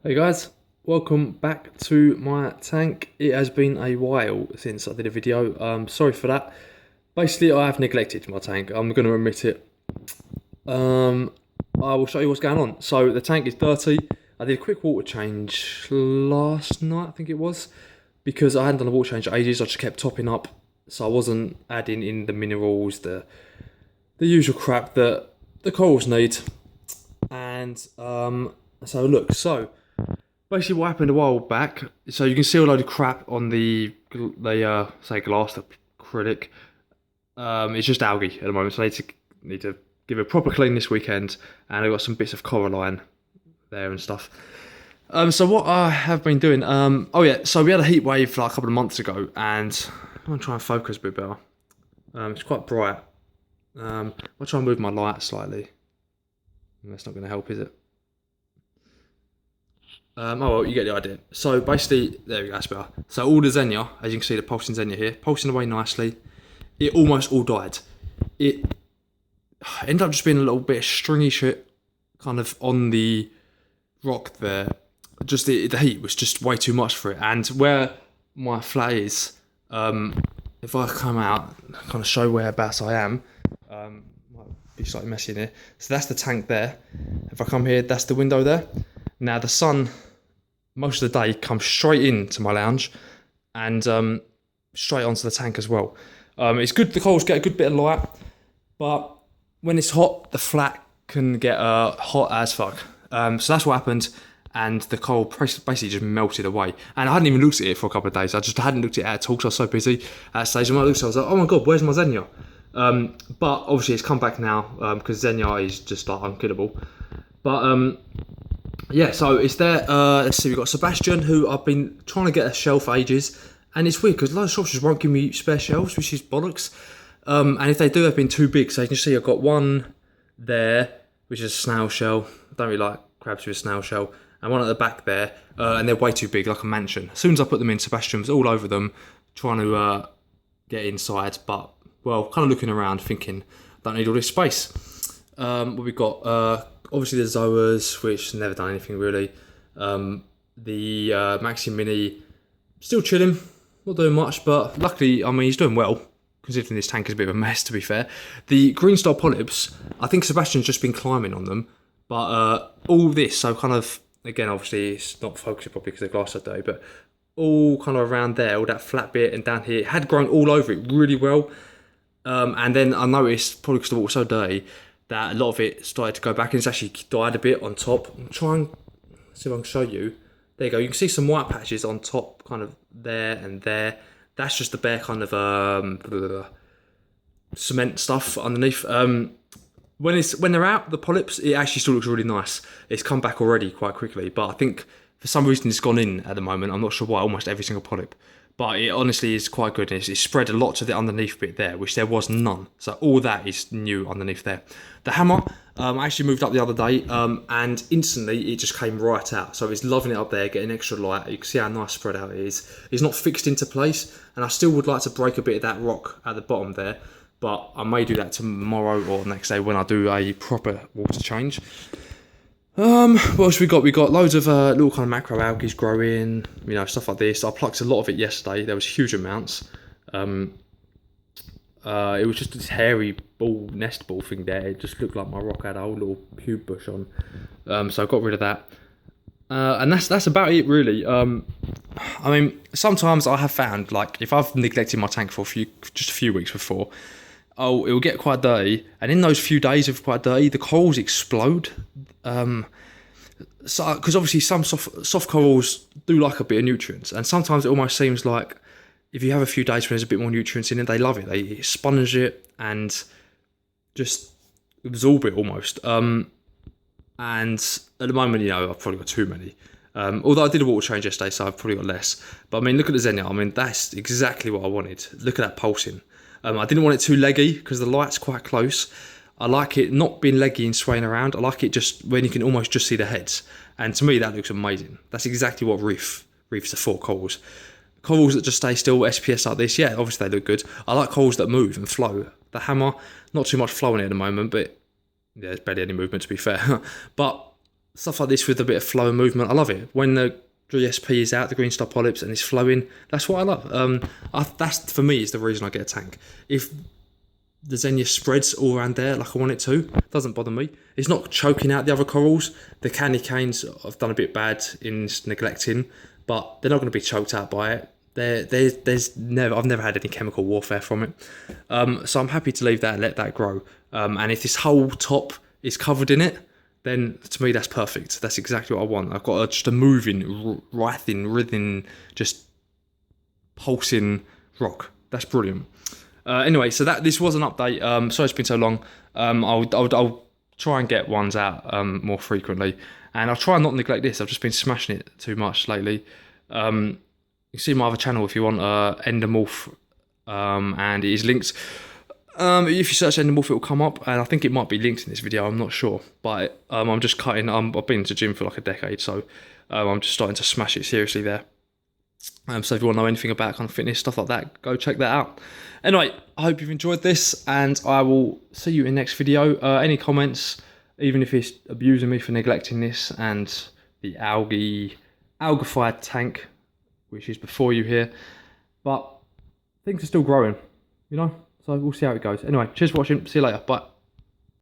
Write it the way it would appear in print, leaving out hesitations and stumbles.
Hey guys, welcome back to my tank. It has been a while since I did a video. Sorry for that. Basically, I have neglected my tank. I'm going to admit it. Um, I will show you what's going on. So the tank is dirty. I did a quick water change last night, I think it was, because I hadn't done a water change for ages. I just kept topping up, so I wasn't adding in the minerals, the usual crap that the corals need. And so look, so. Basically, what happened a while back, so you can see a load of crap on the say glass, the acrylic. It's just algae at the moment, so I need to give it a proper clean this weekend, and I've got some bits of coralline there and stuff. So what I have been doing, oh yeah, so we had a heat wave like a couple of months ago, and I'm gonna try and focus a bit better. It's quite bright. I'll try and move my light slightly. That's not going to help, is it? Oh well, you get the idea. So basically, there we go, that's better. So all the Xenia, as you can see, the pulsing Xenia here, pulsing away nicely. It almost all died. It ended up just being a little bit of stringy shit kind of on the rock there. Just the heat was just way too much for it. And where my flat is, if I come out, kind of show whereabouts I am, might be slightly messy in here. So that's the tank there. If I come here, that's the window there. Now the sun, most of the day, comes straight into my lounge and straight onto the tank as well. It's good, the corals get a good bit of light, but when it's hot, the flat can get hot as fuck. So that's what happened, and the coral basically just melted away. And I hadn't even looked at it for a couple of days. I just hadn't looked at it at all, because I was so busy at that stage. And when I looked at it, I was like, oh my god, where's my Xenia? But obviously it's come back now, because Xenia is just like unkillable. But yeah, so it's there. Let's see, we've got Sebastian, who I've been trying to get a shelf for ages, and it's weird because a lot of shops just won't give me spare shelves, which is bollocks. And if they do, they've been too big. So you can see I've got one there, which is a snail shell. I don't really like crabs with a snail shell. And one at the back there, and they're way too big, like a mansion. As soon as I put them in, Sebastian was all over them, trying to get inside, but, well, kind of looking around, thinking, don't need all this space. What we've got, obviously the Zoas, which never done anything really. The Maxi Mini, still chilling, not doing much, but luckily, I mean, he's doing well, considering this tank is a bit of a mess, to be fair. The Green Star Polyps, I think Sebastian's just been climbing on them, but all this, so kind of, again, obviously, it's not focusing properly because the glass are dirty, but all kind of around there, all that flat bit and down here, it had grown all over it really well. And then I noticed, probably because the water was so dirty, that a lot of it started to go back, and it's actually died a bit on top. I'm trying to see if I can show you. There you go. You can see some white patches on top, kind of there and there. That's just the bare kind of cement stuff underneath. When they're out, the polyps, it actually still looks really nice. It's come back already quite quickly, but I think for some reason it's gone in at the moment. I'm not sure why. Almost every single polyp. But it honestly is quite good. It's spread a lot to the underneath bit there, which there was none. So all that is new underneath there. The hammer, I actually moved up the other day, and instantly it just came right out. So it's loving it up there, getting extra light. You can see how nice spread out it is. It's not fixed into place, and I still would like to break a bit of that rock at the bottom there. But I may do that tomorrow or next day when I do a proper water change. What else we got? We got loads of little kind of macro algae growing, you know, stuff like this. I plucked a lot of it yesterday. There was huge amounts. It was just this hairy ball, nest ball thing there. It just looked like my rock had a whole little pube bush on. So I got rid of that. And that's about it really. I mean, sometimes I have found, like, if I've neglected my tank for just a few weeks before, it will get quite dirty, and in those few days of quite dirty, the corals explode. So because obviously some soft corals do like a bit of nutrients, and sometimes it almost seems like if you have a few days when there's a bit more nutrients in it, they love it. They sponge it and just absorb it almost. And at the moment, you know, I've probably got too many. Although I did a water change yesterday, so I've probably got less. But I mean, look at the Xenia. I mean, that's exactly what I wanted. Look at that pulsing. I didn't want it too leggy because the light's quite close. I like it not being leggy and swaying around. I like it just when you can almost just see the heads. And to me, that looks amazing. That's exactly what reefs are for, corals. Corals that just stay still, SPS like this, yeah, obviously they look good. I like corals that move and flow. The hammer, not too much flowing at the moment, but yeah, there's barely any movement to be fair. But stuff like this with a bit of flow and movement. I love it. When the GSP is out, the green star polyps, and it's flowing, that's what I love. That's, for me, is the reason I get a tank. If the Xenia spreads all around there like I want it to, it doesn't bother me. It's not choking out the other corals. The candy canes I've done a bit bad in neglecting, but they're not going to be choked out by it. I've never had any chemical warfare from it. So I'm happy to leave that and let that grow. And if this whole top is covered in it, then to me that's perfect. That's exactly what I want. I've got just a moving, writhing, just pulsing rock. That's brilliant. Anyway, so this was an update. Sorry it's been so long. I'll try and get ones out more frequently, and I'll try and not neglect this. I've just been smashing it too much lately. You can see my other channel if you want, Endomorph, and it is linked. If you search Endomorph, it will come up, and I think it might be linked in this video. I'm not sure, but I'm just cutting. I've been to the gym for like a decade, so I'm just starting to smash it seriously there. So if you want to know anything about kind of fitness, stuff like that, go check that out. Anyway, I hope you've enjoyed this, and I will see you in the next video. Any comments, even if it's abusing me for neglecting this, and the algified tank, which is before you here, but things are still growing, you know, so we'll see how it goes. Anyway, cheers for watching, see you later, bye.